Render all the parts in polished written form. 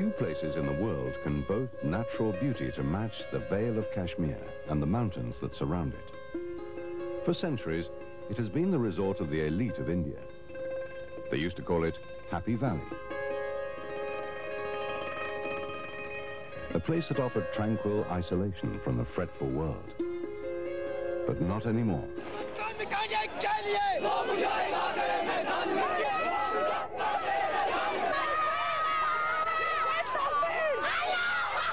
Few places in the world can boast natural beauty to match the Vale of Kashmir and the mountains that surround it. For centuries, it has been the resort of the elite of India. They used to call it Happy Valley. A place that offered tranquil isolation from the fretful world. But not anymore.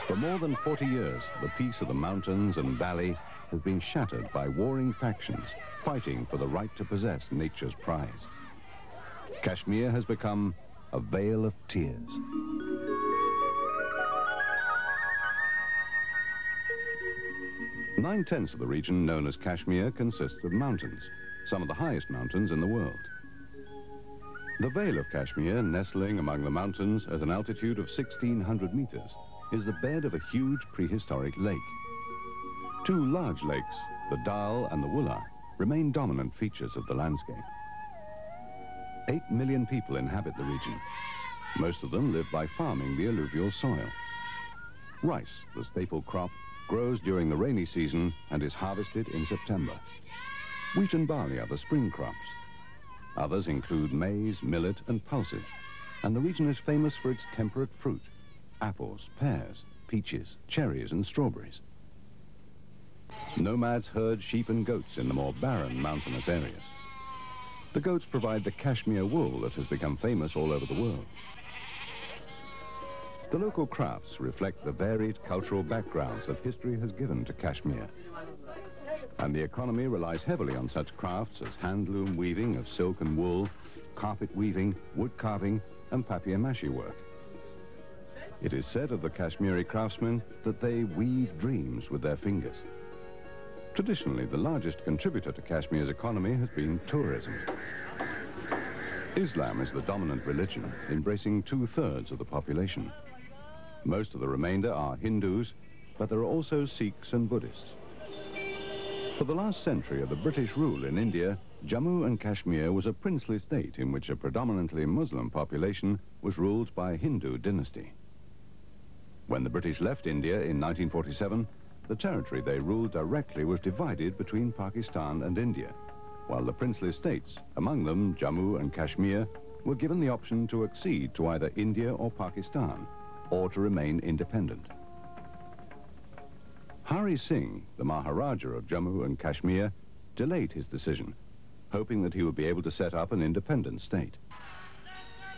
For more than 40 years, the peace of the mountains and valley has been shattered by warring factions fighting for the right to possess nature's prize. Kashmir has become a vale of tears. Nine-tenths of the region known as Kashmir consists of mountains, some of the highest mountains in the world. The Vale of Kashmir, nestling among the mountains at an altitude of 1,600 meters, is the bed of a huge prehistoric lake. Two large lakes, the Dal and the Wullah, remain dominant features of the landscape. 8 million people inhabit the region. Most of them live by farming the alluvial soil. Rice, the staple crop, grows during the rainy season and is harvested in September. Wheat and barley are the spring crops. Others include maize, millet and pulses, and the region is famous for its temperate fruit: apples, pears, peaches, cherries and strawberries. Nomads herd sheep and goats in the more barren mountainous areas. The goats provide the cashmere wool that has become famous all over the world. The local crafts reflect the varied cultural backgrounds that history has given to Kashmir. And the economy relies heavily on such crafts as handloom weaving of silk and wool, carpet weaving, wood carving and papier-mâché work. It is said of the Kashmiri craftsmen that they weave dreams with their fingers. Traditionally, the largest contributor to Kashmir's economy has been tourism. Islam is the dominant religion, embracing 2/3 of the population. Most of the remainder are Hindus, but there are also Sikhs and Buddhists. For the last century of the British rule in India, Jammu and Kashmir was a princely state in which a predominantly Muslim population was ruled by a Hindu dynasty. When the British left India in 1947, the territory they ruled directly was divided between Pakistan and India, while the princely states, among them Jammu and Kashmir, were given the option to accede to either India or Pakistan, or to remain independent. Hari Singh, the Maharaja of Jammu and Kashmir, delayed his decision, hoping that he would be able to set up an independent state.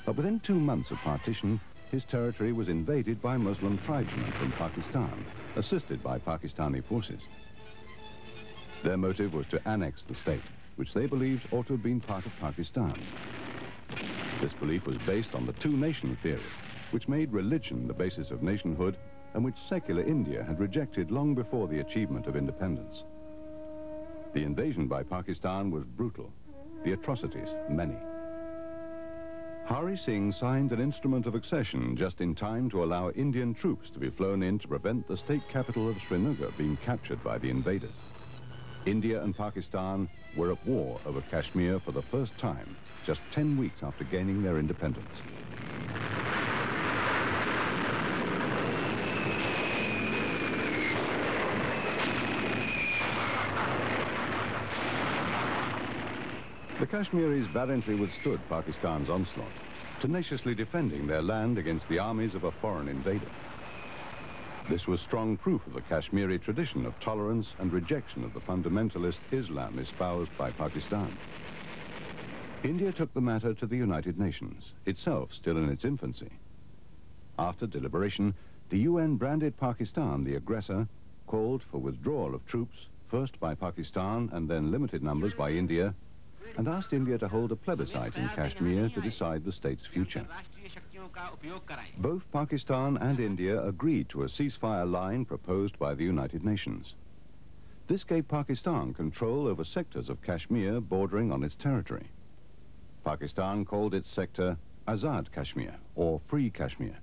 But within 2 months of partition, his territory was invaded by Muslim tribesmen from Pakistan, assisted by Pakistani forces. Their motive was to annex the state, which they believed ought to have been part of Pakistan. This belief was based on the two-nation theory, which made religion the basis of nationhood and which secular India had rejected long before the achievement of independence. The invasion by Pakistan was brutal, the atrocities many. Hari Singh signed an instrument of accession just in time to allow Indian troops to be flown in to prevent the state capital of Srinagar being captured by the invaders. India and Pakistan were at war over Kashmir for the first time, just 10 weeks after gaining their independence. The Kashmiris valiantly withstood Pakistan's onslaught, tenaciously defending their land against the armies of a foreign invader. This was strong proof of the Kashmiri tradition of tolerance and rejection of the fundamentalist Islam espoused by Pakistan. India took the matter to the United Nations, itself still in its infancy. After deliberation, the UN branded Pakistan the aggressor, called for withdrawal of troops, first by Pakistan and then limited numbers by India, and asked India to hold a plebiscite in Kashmir to decide the state's future. Both Pakistan and India agreed to a ceasefire line proposed by the United Nations. This gave Pakistan control over sectors of Kashmir bordering on its territory. Pakistan called its sector Azad Kashmir, or Free Kashmir.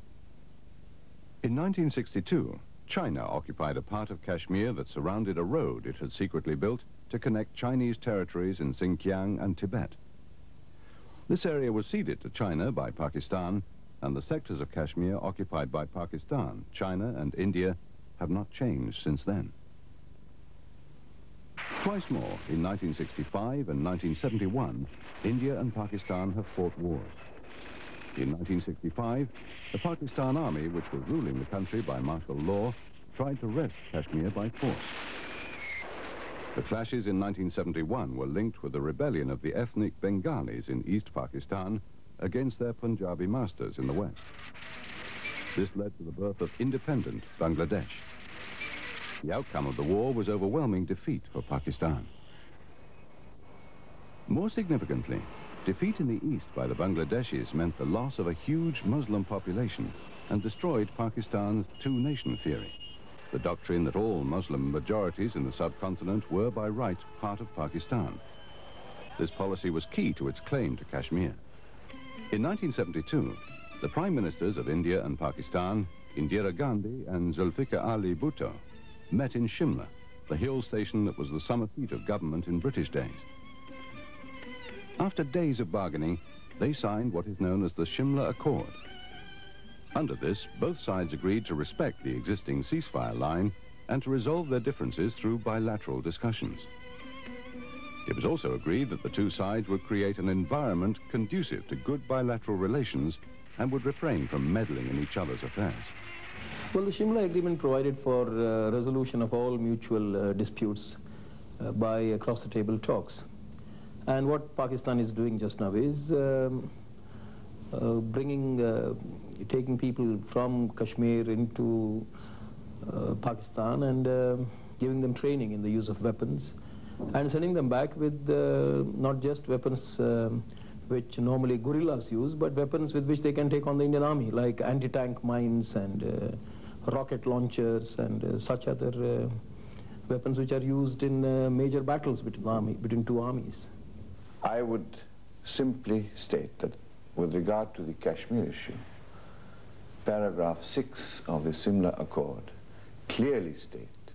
In 1962, China occupied a part of Kashmir that surrounded a road it had secretly built to connect Chinese territories in Xinjiang and Tibet. This area was ceded to China by Pakistan, and the sectors of Kashmir occupied by Pakistan, China and India have not changed since then. Twice more, in 1965 and 1971, India and Pakistan have fought wars. In 1965, the Pakistan army, which was ruling the country by martial law, tried to wrest Kashmir by force. The clashes in 1971 were linked with the rebellion of the ethnic Bengalis in East Pakistan against their Punjabi masters in the west. This led to the birth of independent Bangladesh. The outcome of the war was overwhelming defeat for Pakistan. More significantly, defeat in the east by the Bangladeshis meant the loss of a huge Muslim population and destroyed Pakistan's two-nation theory, the doctrine that all Muslim majorities in the subcontinent were by right part of Pakistan. This policy was key to its claim to Kashmir. In 1972, the Prime Ministers of India and Pakistan, Indira Gandhi and Zulfikar Ali Bhutto, met in Shimla, the hill station that was the summer seat of government in British days. After days of bargaining, they signed what is known as the Shimla Accord. Under this, both sides agreed to respect the existing ceasefire line and to resolve their differences through bilateral discussions. It was also agreed that the two sides would create an environment conducive to good bilateral relations and would refrain from meddling in each other's affairs. Well, the Shimla Agreement provided for resolution of all mutual disputes by across-the-table talks. And what Pakistan is doing just now is taking people from Kashmir into Pakistan and giving them training in the use of weapons and sending them back with not just weapons which normally guerrillas use, but weapons with which they can take on the Indian Army, like anti-tank mines and rocket launchers and such other weapons which are used in major battles between two armies. I would simply state that with regard to the Kashmir issue, paragraph 6 of the Shimla Accord clearly states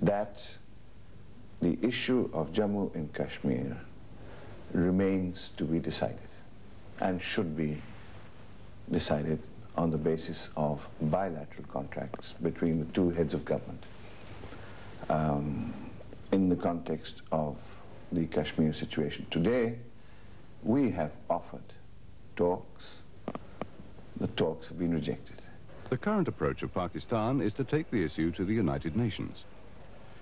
that the issue of Jammu and Kashmir remains to be decided and should be decided on the basis of bilateral contracts between the two heads of government in the context of the Kashmir situation. Today, we have offered talks. The talks have been rejected. The current approach of Pakistan is to take the issue to the United Nations.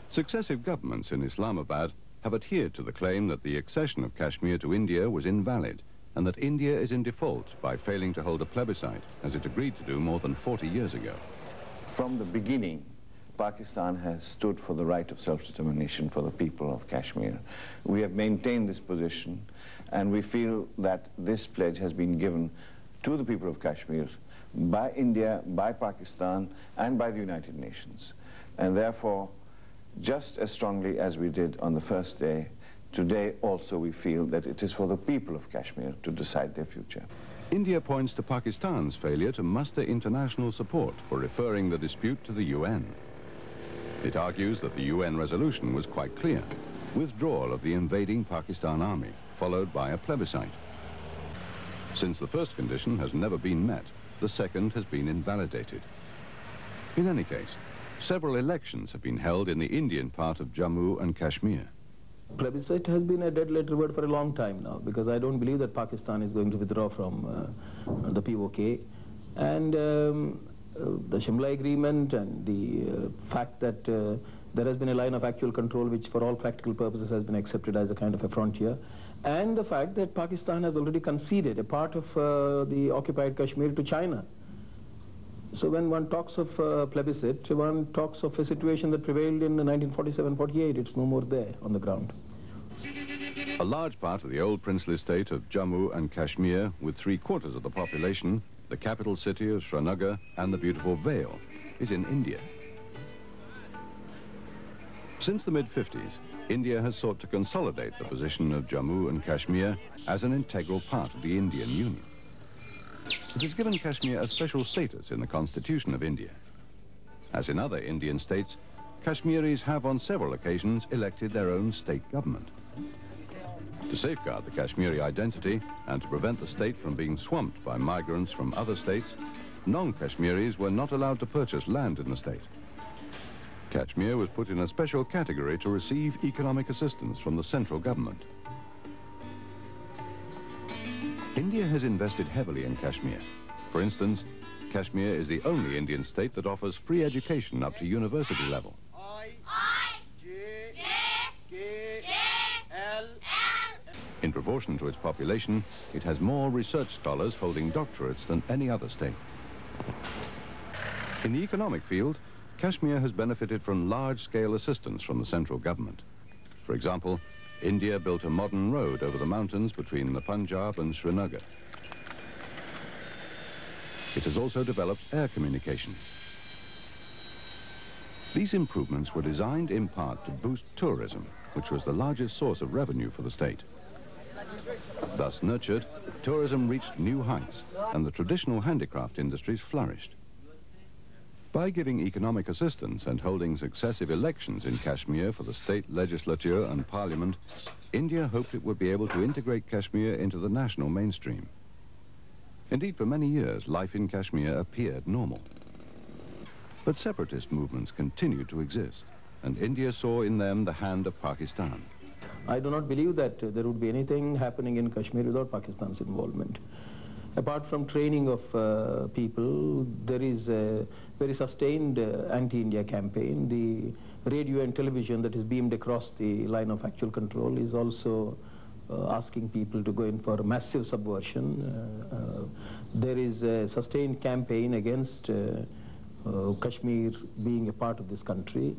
Successive governments in Islamabad have adhered to the claim that the accession of Kashmir to India was invalid and that India is in default by failing to hold a plebiscite, as it agreed to do more than 40 years ago. From the beginning, Pakistan has stood for the right of self-determination for the people of Kashmir. We have maintained this position, and we feel that this pledge has been given to the people of Kashmir by India, by Pakistan, and by the United Nations. And therefore, just as strongly as we did on the first day, today also we feel that it is for the people of Kashmir to decide their future. India points to Pakistan's failure to muster international support for referring the dispute to the UN. It argues that the UN resolution was quite clear: withdrawal of the invading Pakistan army, followed by a plebiscite. Since the first condition has never been met, the second has been invalidated. In any case, several elections have been held in the Indian part of Jammu and Kashmir. Plebiscite has been a dead-letter word for a long time now, because I don't believe that Pakistan is going to withdraw from the POK. And the Shimla Agreement and the fact that there has been a line of actual control which for all practical purposes has been accepted as a kind of a frontier, and the fact that Pakistan has already conceded a part of the occupied Kashmir to China. So when one talks of plebiscite, one talks of a situation that prevailed in 1947-48. It's no more there on the ground. A large part of the old princely state of Jammu and Kashmir, with 3/4 of the population, the capital city of Srinagar, and the beautiful Vale, is in India. Since the mid-50s, India has sought to consolidate the position of Jammu and Kashmir as an integral part of the Indian Union. It has given Kashmir a special status in the Constitution of India. As in other Indian states, Kashmiris have on several occasions elected their own state government. To safeguard the Kashmiri identity and to prevent the state from being swamped by migrants from other states, non-Kashmiris were not allowed to purchase land in the state. Kashmir was put in a special category to receive economic assistance from the central government. India has invested heavily in Kashmir. For instance, Kashmir is the only Indian state that offers free education up to university level. In proportion to its population, it has more research scholars holding doctorates than any other state. In the economic field, Kashmir has benefited from large-scale assistance from the central government. For example, India built a modern road over the mountains between the Punjab and Srinagar. It has also developed air communications. These improvements were designed in part to boost tourism, which was the largest source of revenue for the state. Thus nurtured, tourism reached new heights and the traditional handicraft industries flourished. By giving economic assistance and holding successive elections in Kashmir for the state legislature and parliament, India hoped it would be able to integrate Kashmir into the national mainstream. Indeed, for many years, life in Kashmir appeared normal. But separatist movements continued to exist, and India saw in them the hand of Pakistan. I do not believe that there would be anything happening in Kashmir without Pakistan's involvement. Apart from training of people, there is a very sustained anti-India campaign. The radio and television that is beamed across the line of actual control is also asking people to go in for massive subversion. There is a sustained campaign against Kashmir being a part of this country.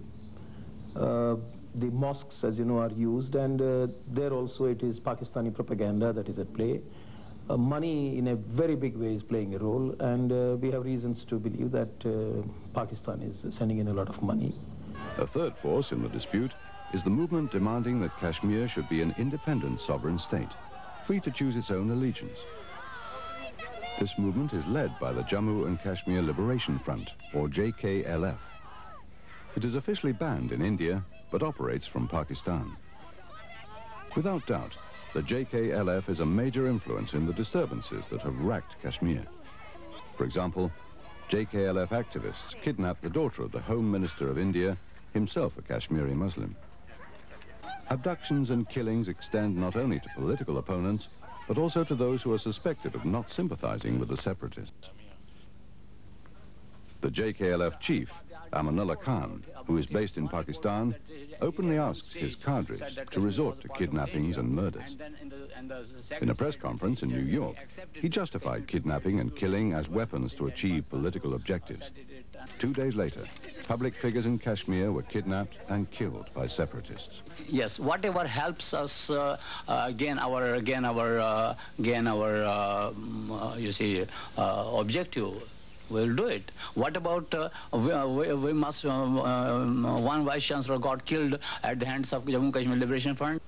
The mosques, as you know, are used, and there also it is Pakistani propaganda that is at play. Money in a very big way is playing a role, and we have reasons to believe that Pakistan is sending in a lot of money. A third force in the dispute is the movement demanding that Kashmir should be an independent sovereign state, free to choose its own allegiance. This movement is led by the Jammu and Kashmir Liberation Front, or JKLF. It is officially banned in India, but operates from Pakistan. Without doubt, the JKLF is a major influence in the disturbances that have racked Kashmir. For example, JKLF activists kidnapped the daughter of the Home Minister of India, himself a Kashmiri Muslim. Abductions and killings extend not only to political opponents, but also to those who are suspected of not sympathizing with the separatists. The JKLF chief, Amanullah Khan, who is based in Pakistan, openly asks his cadres to resort to kidnappings and murders. In a press conference in New York, he justified kidnapping and killing as weapons to achieve political objectives. 2 days later, public figures in Kashmir were kidnapped and killed by separatists. Yes, whatever helps us gain our objective, we'll do it. What about we must one vice chancellor got killed at the hands of Jammu Kashmir Liberation Front?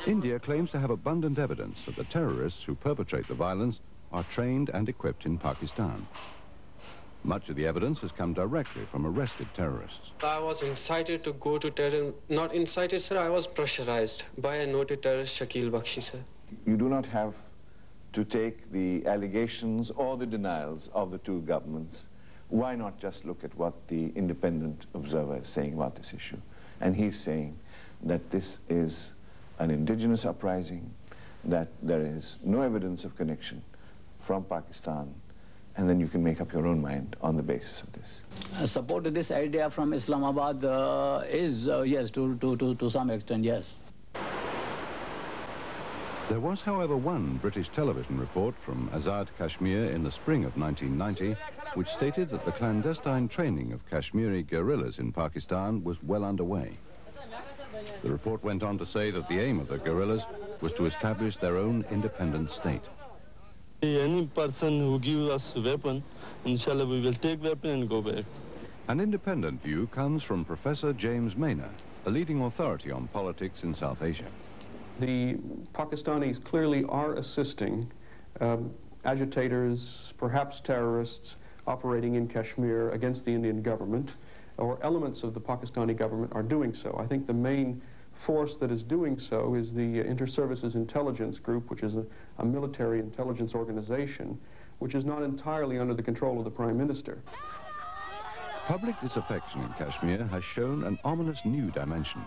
India claims to have abundant evidence that the terrorists who perpetrate the violence are trained and equipped in Pakistan. Much of the evidence has come directly from arrested terrorists. I was incited to go to terrorism. Not incited, sir, I was pressurized by a noted terrorist, Shakil Bakshi, sir. You do not have to take the allegations or the denials of the two governments. Why not just look at what the independent observer is saying about this issue? And he's saying that this is an indigenous uprising, that there is no evidence of connection from Pakistan, and then you can make up your own mind on the basis of this. Support to this idea from Islamabad is, yes, to some extent, yes. There was, however, one British television report from Azad Kashmir in the spring of 1990, which stated that the clandestine training of Kashmiri guerrillas in Pakistan was well underway. The report went on to say that the aim of the guerrillas was to establish their own independent state. Any person who gives us a weapon, inshallah, we will take weapon and go back. An independent view comes from Professor James Maynor, a leading authority on politics in South Asia. The Pakistanis clearly are assisting agitators, perhaps terrorists, operating in Kashmir against the Indian government, or elements of the Pakistani government are doing so. I think the main force that is doing so is the Inter-Services Intelligence Group, which is a military intelligence organization, which is not entirely under the control of the Prime Minister. Public disaffection in Kashmir has shown an ominous new dimension,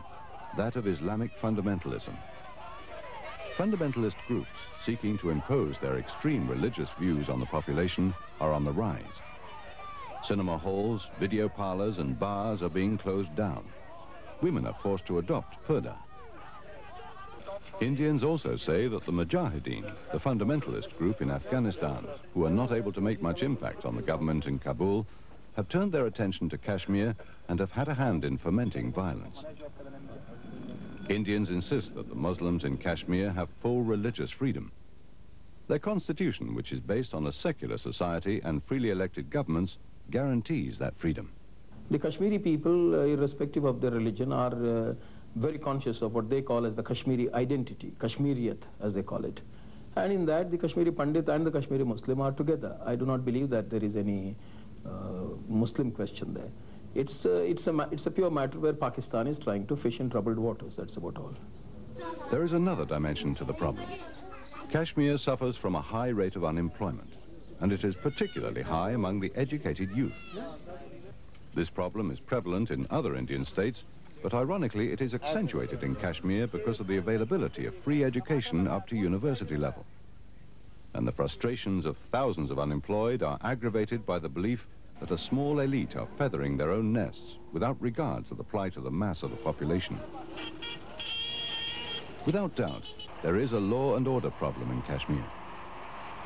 that of Islamic fundamentalism. Fundamentalist groups seeking to impose their extreme religious views on the population are on the rise. Cinema halls, video parlors and bars are being closed down. Women are forced to adopt purdah. Indians also say that the Mujahideen, the fundamentalist group in Afghanistan, who are not able to make much impact on the government in Kabul, have turned their attention to Kashmir and have had a hand in fomenting violence. Indians insist that the Muslims in Kashmir have full religious freedom. Their constitution, which is based on a secular society and freely elected governments, guarantees that freedom. The Kashmiri people, irrespective of their religion, are very conscious of what they call as the Kashmiri identity, Kashmiriyat as they call it. And in that, the Kashmiri Pandit and the Kashmiri Muslim are together. I do not believe that there is any Muslim question there. It's a pure matter where Pakistan is trying to fish in troubled waters. That's about all. There is another dimension to the problem. Kashmir suffers from a high rate of unemployment, and it is particularly high among the educated youth. This problem is prevalent in other Indian states, but ironically it is accentuated in Kashmir because of the availability of free education up to university level. And the frustrations of thousands of unemployed are aggravated by the belief that a small elite are feathering their own nests without regard to the plight of the mass of the population. Without doubt, there is a law and order problem in Kashmir.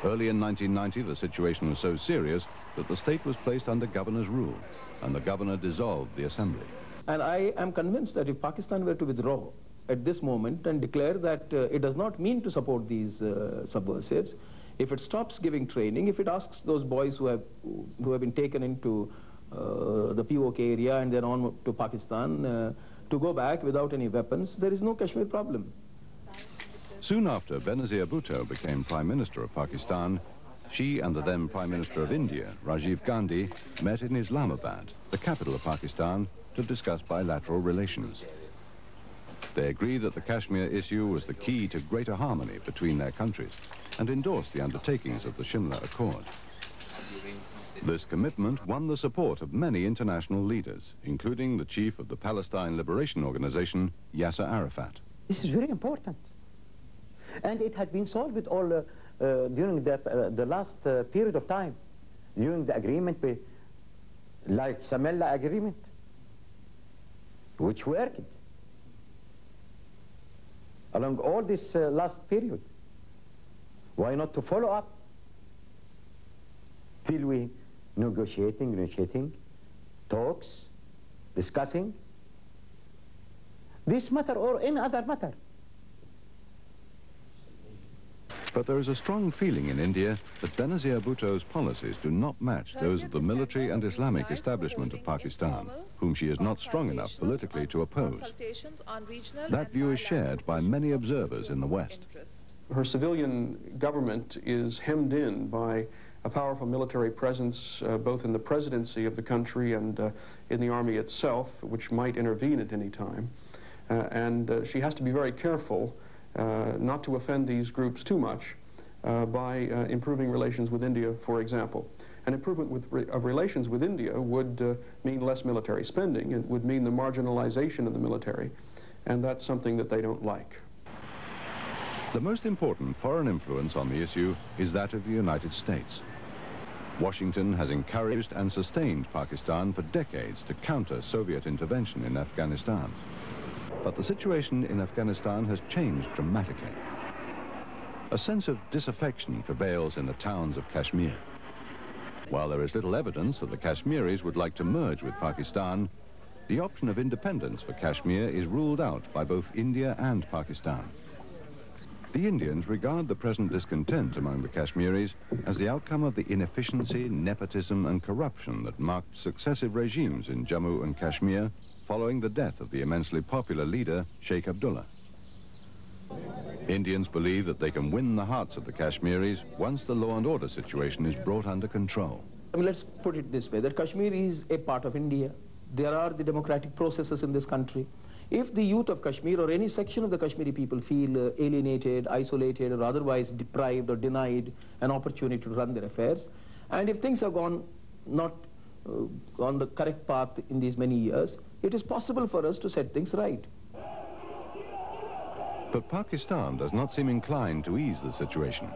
Early in 1990, the situation was so serious that the state was placed under governor's rule, and the governor dissolved the assembly. And I am convinced that if Pakistan were to withdraw at this moment and declare that it does not mean to support these subversives, if it stops giving training, if it asks those boys who have been taken into the POK area and then on to Pakistan to go back without any weapons, there is no Kashmir problem. Soon after Benazir Bhutto became Prime Minister of Pakistan, she and the then Prime Minister of India, Rajiv Gandhi, met in Islamabad, the capital of Pakistan, to discuss bilateral relations. They agreed that the Kashmir issue was the key to greater harmony between their countries and endorsed the undertakings of the Shimla Accord. This commitment won the support of many international leaders, including the chief of the Palestine Liberation Organization, Yasser Arafat. This is very important. And it had been solved with all during the last period of time, during the agreement, like Samella agreement, which worked along all this last period. Why not to follow up till we negotiating, talks, discussing this matter or any other matter? But there is a strong feeling in India that Benazir Bhutto's policies do not match those of the military and Islamic establishment of Pakistan, whom she is not strong enough politically to oppose. That view is shared by many observers in the West. Her civilian government is hemmed in by a powerful military presence both in the presidency of the country and in the army itself, which might intervene at any time. And she has to be very careful not to offend these groups too much by improving relations with India, for example. An improvement of relations with India would mean less military spending. It would mean the marginalization of the military, and that's something that they don't like. The most important foreign influence on the issue is that of the United States. Washington has encouraged and sustained Pakistan for decades to counter Soviet intervention in Afghanistan. But the situation in Afghanistan has changed dramatically. A sense of disaffection prevails in the towns of Kashmir. While there is little evidence that the Kashmiris would like to merge with Pakistan, the option of independence for Kashmir is ruled out by both India and Pakistan. The Indians regard the present discontent among the Kashmiris as the outcome of the inefficiency, nepotism and corruption that marked successive regimes in Jammu and Kashmir following the death of the immensely popular leader, Sheikh Abdullah. Indians believe that they can win the hearts of the Kashmiris once the law and order situation is brought under control. I mean, let's put it this way, that Kashmir is a part of India. There are the democratic processes in this country. If the youth of Kashmir or any section of the Kashmiri people feel alienated, isolated, or otherwise deprived or denied an opportunity to run their affairs, and if things have gone not on the correct path in these many years, it is possible for us to set things right. But Pakistan does not seem inclined to ease the situation.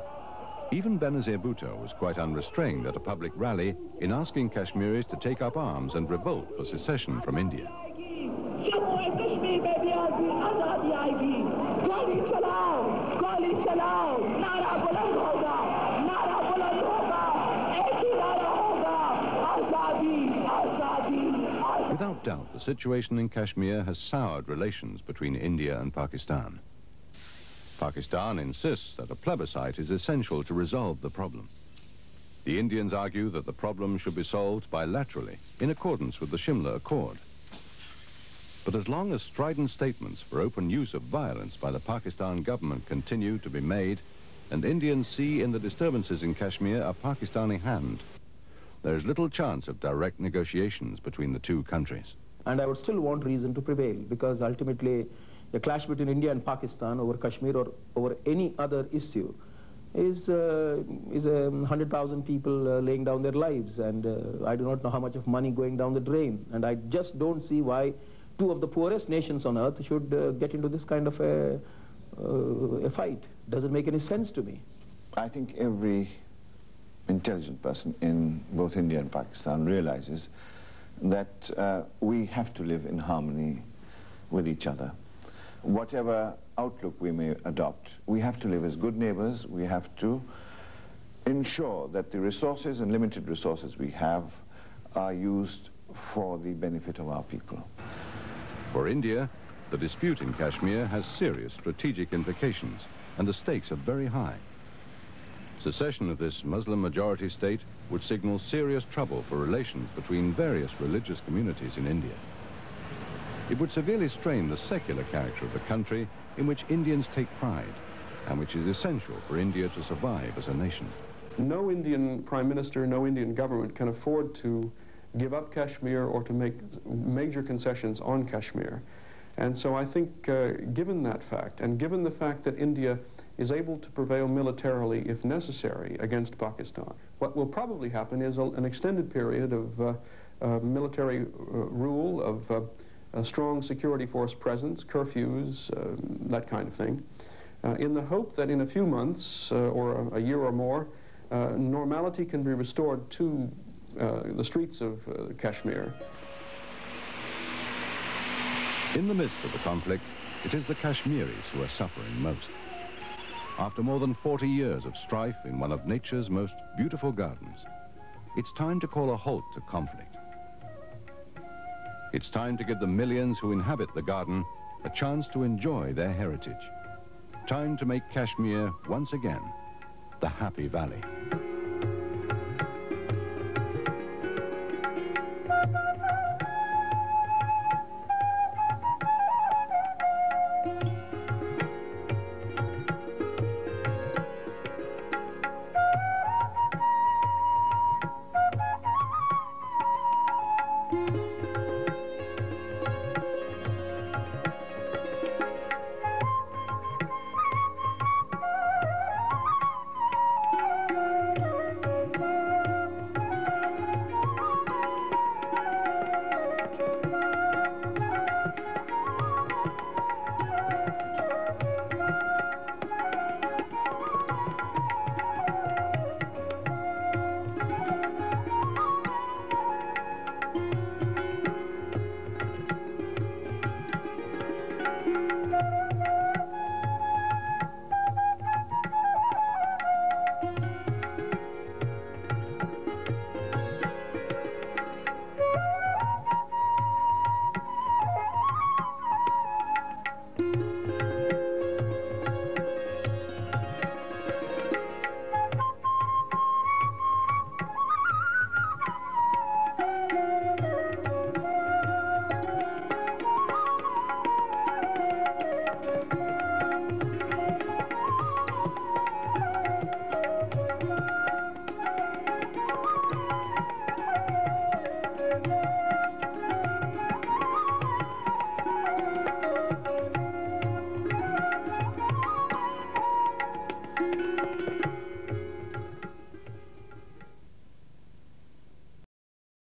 Even Benazir Bhutto was quite unrestrained at a public rally in asking Kashmiris to take up arms and revolt for secession from India. Without doubt, the situation in Kashmir has soured relations between India and Pakistan. Pakistan insists that a plebiscite is essential to resolve the problem. The Indians argue that the problem should be solved bilaterally, in accordance with the Shimla Accord. But as long as strident statements for open use of violence by the Pakistan government continue to be made, and Indians see in the disturbances in Kashmir a Pakistani hand, there is little chance of direct negotiations between the two countries. And I would still want reason to prevail, because ultimately the clash between India and Pakistan over Kashmir or over any other issue is 100,000 people laying down their lives, and I do not know how much of money going down the drain, and I just don't see why two of the poorest nations on earth should get into this kind of a fight. Doesn't make any sense to me. I think every intelligent person in both India and Pakistan realizes that we have to live in harmony with each other. Whatever outlook we may adopt, we have to live as good neighbors. We have to ensure that the resources and limited resources we have are used for the benefit of our people. For India, the dispute in Kashmir has serious strategic implications, and the stakes are very high. Secession of this Muslim-majority state would signal serious trouble for relations between various religious communities in India. It would severely strain the secular character of the country in which Indians take pride, and which is essential for India to survive as a nation. No Indian Prime Minister, no Indian government can afford to give up Kashmir or to make major concessions on Kashmir. And so I think, given that fact, and given the fact that India is able to prevail militarily, if necessary, against Pakistan, what will probably happen is an extended period of military rule, of a strong security force presence, curfews, that kind of thing, in the hope that in a few months or a year or more, normality can be restored to the streets of Kashmir. In the midst of the conflict, it is the Kashmiris who are suffering most. After more than 40 years of strife in one of nature's most beautiful gardens, it's time to call a halt to conflict. It's time to give the millions who inhabit the garden a chance to enjoy their heritage. Time to make Kashmir once again the Happy Valley.